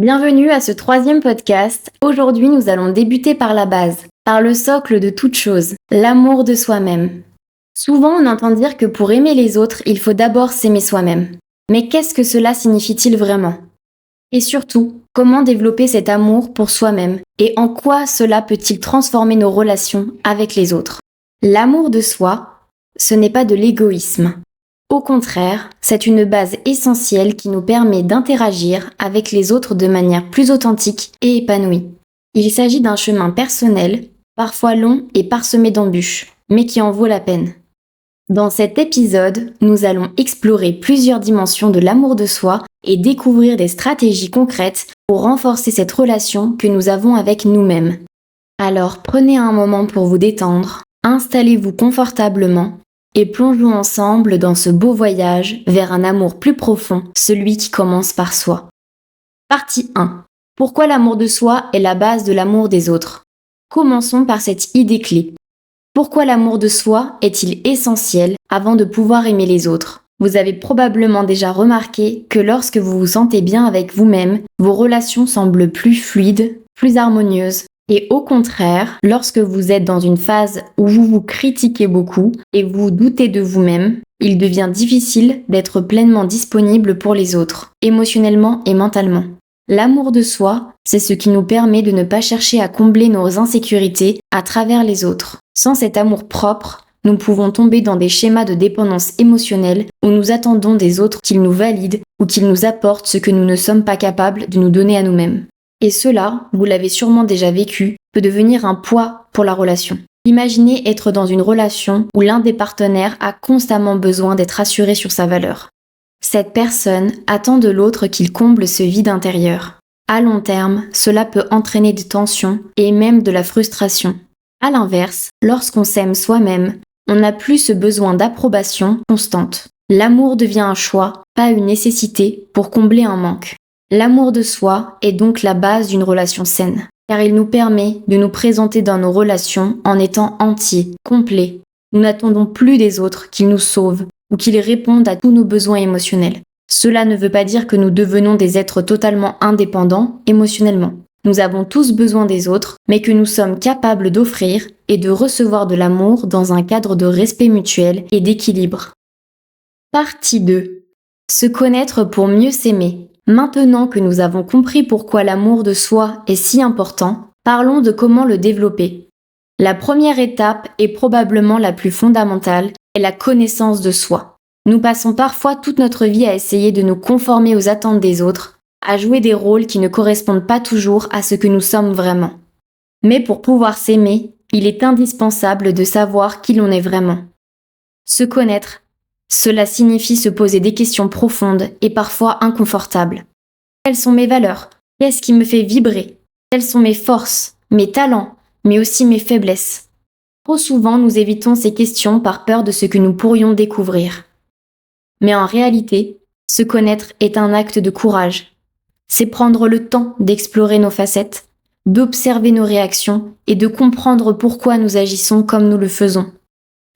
Bienvenue à ce 3e podcast. Aujourd'hui, nous allons débuter par la base, par le socle de toute chose, l'amour de soi-même. Souvent, on entend dire que pour aimer les autres, il faut d'abord s'aimer soi-même. Mais qu'est-ce que cela signifie-t-il vraiment ? Et surtout, comment développer cet amour pour soi-même et en quoi cela peut-il transformer nos relations avec les autres ? L'amour de soi, ce n'est pas de l'égoïsme. Au contraire, c'est une base essentielle qui nous permet d'interagir avec les autres de manière plus authentique et épanouie. Il s'agit d'un chemin personnel, parfois long et parsemé d'embûches, mais qui en vaut la peine. Dans cet épisode, nous allons explorer plusieurs dimensions de l'amour de soi et découvrir des stratégies concrètes pour renforcer cette relation que nous avons avec nous-mêmes. Alors prenez un moment pour vous détendre, installez-vous confortablement et plongeons ensemble dans ce beau voyage vers un amour plus profond, celui qui commence par soi. Partie 1. Pourquoi l'amour de soi est la base de l'amour des autres ? Commençons par cette idée clé. Pourquoi l'amour de soi est-il essentiel avant de pouvoir aimer les autres ? Vous avez probablement déjà remarqué que lorsque vous vous sentez bien avec vous-même, vos relations semblent plus fluides, plus harmonieuses. Et au contraire, lorsque vous êtes dans une phase où vous vous critiquez beaucoup et vous doutez de vous-même, il devient difficile d'être pleinement disponible pour les autres, émotionnellement et mentalement. L'amour de soi, c'est ce qui nous permet de ne pas chercher à combler nos insécurités à travers les autres. Sans cet amour propre, nous pouvons tomber dans des schémas de dépendance émotionnelle où nous attendons des autres qu'ils nous valident ou qu'ils nous apportent ce que nous ne sommes pas capables de nous donner à nous-mêmes. Et cela, vous l'avez sûrement déjà vécu, peut devenir un poids pour la relation. Imaginez être dans une relation où l'un des partenaires a constamment besoin d'être assuré sur sa valeur. Cette personne attend de l'autre qu'il comble ce vide intérieur. À long terme, cela peut entraîner des tensions et même de la frustration. À l'inverse, lorsqu'on s'aime soi-même, on n'a plus ce besoin d'approbation constante. L'amour devient un choix, pas une nécessité pour combler un manque. L'amour de soi est donc la base d'une relation saine, car il nous permet de nous présenter dans nos relations en étant entiers, complets. Nous n'attendons plus des autres qu'ils nous sauvent ou qu'ils répondent à tous nos besoins émotionnels. Cela ne veut pas dire que nous devenons des êtres totalement indépendants émotionnellement. Nous avons tous besoin des autres, mais que nous sommes capables d'offrir et de recevoir de l'amour dans un cadre de respect mutuel et d'équilibre. Partie 2. Se connaître pour mieux s'aimer. Maintenant que nous avons compris pourquoi l'amour de soi est si important, parlons de comment le développer. La première étape, et probablement la plus fondamentale, est la connaissance de soi. Nous passons parfois toute notre vie à essayer de nous conformer aux attentes des autres, à jouer des rôles qui ne correspondent pas toujours à ce que nous sommes vraiment. Mais pour pouvoir s'aimer, il est indispensable de savoir qui l'on est vraiment. Se connaître, cela signifie se poser des questions profondes et parfois inconfortables. Quelles sont mes valeurs ? Qu'est-ce qui me fait vibrer ? Quelles sont mes forces, mes talents, mais aussi mes faiblesses ? Trop souvent, nous évitons ces questions par peur de ce que nous pourrions découvrir. Mais en réalité, se connaître est un acte de courage. C'est prendre le temps d'explorer nos facettes, d'observer nos réactions et de comprendre pourquoi nous agissons comme nous le faisons.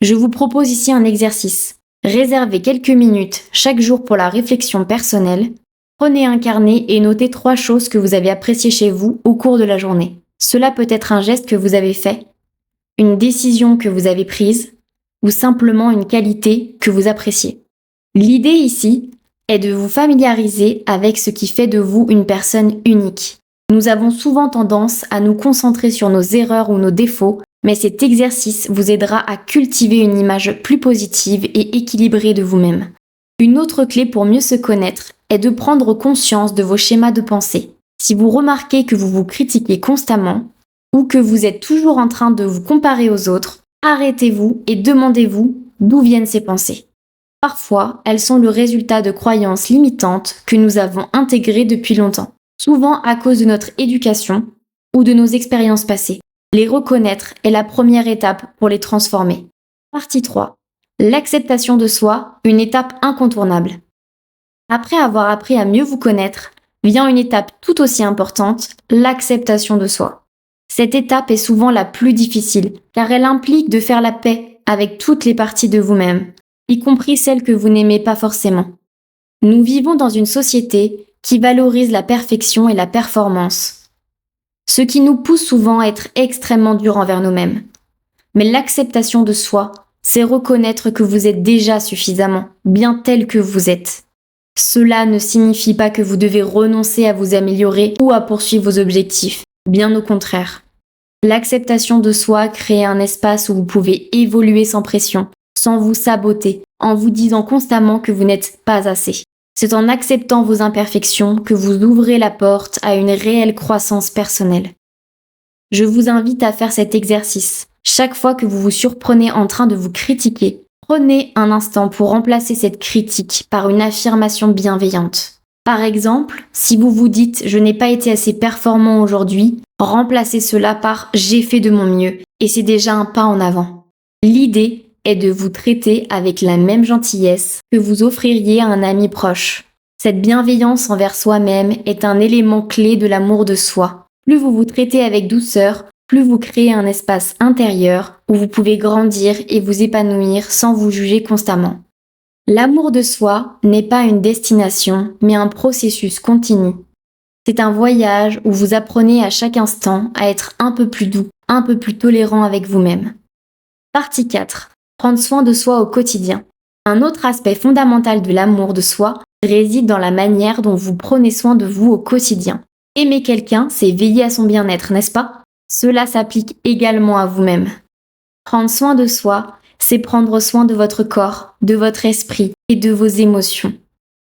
Je vous propose ici un exercice. Réservez quelques minutes chaque jour pour la réflexion personnelle. Prenez un carnet et notez 3 choses que vous avez appréciées chez vous au cours de la journée. Cela peut être un geste que vous avez fait, une décision que vous avez prise, ou simplement une qualité que vous appréciez. L'idée ici est de vous familiariser avec ce qui fait de vous une personne unique. Nous avons souvent tendance à nous concentrer sur nos erreurs ou nos défauts, mais cet exercice vous aidera à cultiver une image plus positive et équilibrée de vous-même. Une autre clé pour mieux se connaître est de prendre conscience de vos schémas de pensée. Si vous remarquez que vous vous critiquez constamment ou que vous êtes toujours en train de vous comparer aux autres, arrêtez-vous et demandez-vous d'où viennent ces pensées. Parfois, elles sont le résultat de croyances limitantes que nous avons intégrées depuis longtemps, souvent à cause de notre éducation ou de nos expériences passées. Les reconnaître est la première étape pour les transformer. Partie 3. L'acceptation de soi, une étape incontournable. Après avoir appris à mieux vous connaître, vient une étape tout aussi importante, l'acceptation de soi. Cette étape est souvent la plus difficile, car elle implique de faire la paix avec toutes les parties de vous-même, y compris celles que vous n'aimez pas forcément. Nous vivons dans une société qui valorise la perfection et la performance. Ce qui nous pousse souvent à être extrêmement durs envers nous-mêmes. Mais l'acceptation de soi, c'est reconnaître que vous êtes déjà suffisamment, bien tel que vous êtes. Cela ne signifie pas que vous devez renoncer à vous améliorer ou à poursuivre vos objectifs, bien au contraire. L'acceptation de soi crée un espace où vous pouvez évoluer sans pression, sans vous saboter, en vous disant constamment que vous n'êtes pas assez. C'est en acceptant vos imperfections que vous ouvrez la porte à une réelle croissance personnelle. Je vous invite à faire cet exercice. Chaque fois que vous vous surprenez en train de vous critiquer, prenez un instant pour remplacer cette critique par une affirmation bienveillante. Par exemple, si vous vous dites « je n'ai pas été assez performant aujourd'hui », remplacez cela par « j'ai fait de mon mieux » et c'est déjà un pas en avant. L'idée est de vous traiter avec la même gentillesse que vous offririez à un ami proche. Cette bienveillance envers soi-même est un élément clé de l'amour de soi. Plus vous vous traitez avec douceur, plus vous créez un espace intérieur où vous pouvez grandir et vous épanouir sans vous juger constamment. L'amour de soi n'est pas une destination, mais un processus continu. C'est un voyage où vous apprenez à chaque instant à être un peu plus doux, un peu plus tolérant avec vous-même. Partie 4. Prendre soin de soi au quotidien. Un autre aspect fondamental de l'amour de soi réside dans la manière dont vous prenez soin de vous au quotidien. Aimer quelqu'un, c'est veiller à son bien-être, n'est-ce pas ? Cela s'applique également à vous-même. Prendre soin de soi, c'est prendre soin de votre corps, de votre esprit et de vos émotions.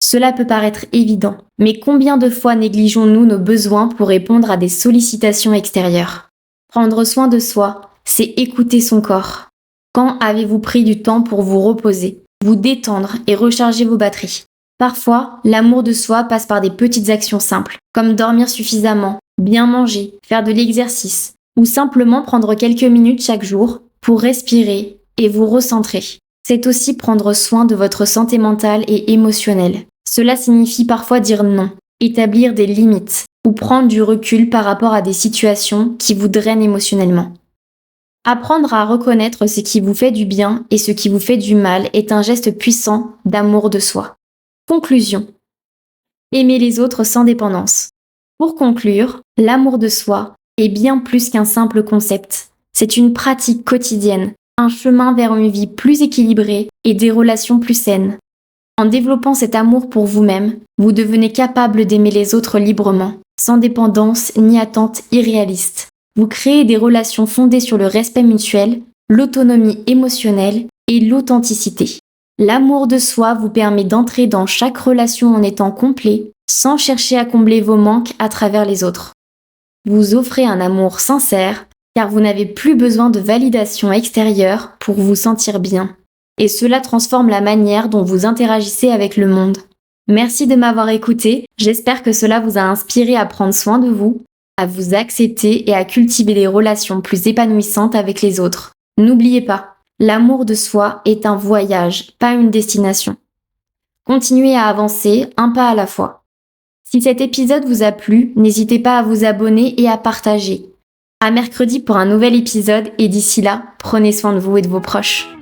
Cela peut paraître évident, mais combien de fois négligeons-nous nos besoins pour répondre à des sollicitations extérieures ? Prendre soin de soi, c'est écouter son corps. Quand avez-vous pris du temps pour vous reposer, vous détendre et recharger vos batteries ? Parfois, l'amour de soi passe par des petites actions simples, comme dormir suffisamment, bien manger, faire de l'exercice, ou simplement prendre quelques minutes chaque jour pour respirer et vous recentrer. C'est aussi prendre soin de votre santé mentale et émotionnelle. Cela signifie parfois dire non, établir des limites, ou prendre du recul par rapport à des situations qui vous drainent émotionnellement. Apprendre à reconnaître ce qui vous fait du bien et ce qui vous fait du mal est un geste puissant d'amour de soi. Conclusion. Aimer les autres sans dépendance. Pour conclure, l'amour de soi est bien plus qu'un simple concept. C'est une pratique quotidienne, un chemin vers une vie plus équilibrée et des relations plus saines. En développant cet amour pour vous-même, vous devenez capable d'aimer les autres librement, sans dépendance ni attente irréaliste. Vous créez des relations fondées sur le respect mutuel, l'autonomie émotionnelle et l'authenticité. L'amour de soi vous permet d'entrer dans chaque relation en étant complet, sans chercher à combler vos manques à travers les autres. Vous offrez un amour sincère, car vous n'avez plus besoin de validation extérieure pour vous sentir bien. Et cela transforme la manière dont vous interagissez avec le monde. Merci de m'avoir écouté, j'espère que cela vous a inspiré à prendre soin de vous, à vous accepter et à cultiver des relations plus épanouissantes avec les autres. N'oubliez pas, l'amour de soi est un voyage, pas une destination. Continuez à avancer un pas à la fois. Si cet épisode vous a plu, n'hésitez pas à vous abonner et à partager. À mercredi pour un nouvel épisode et d'ici là, prenez soin de vous et de vos proches.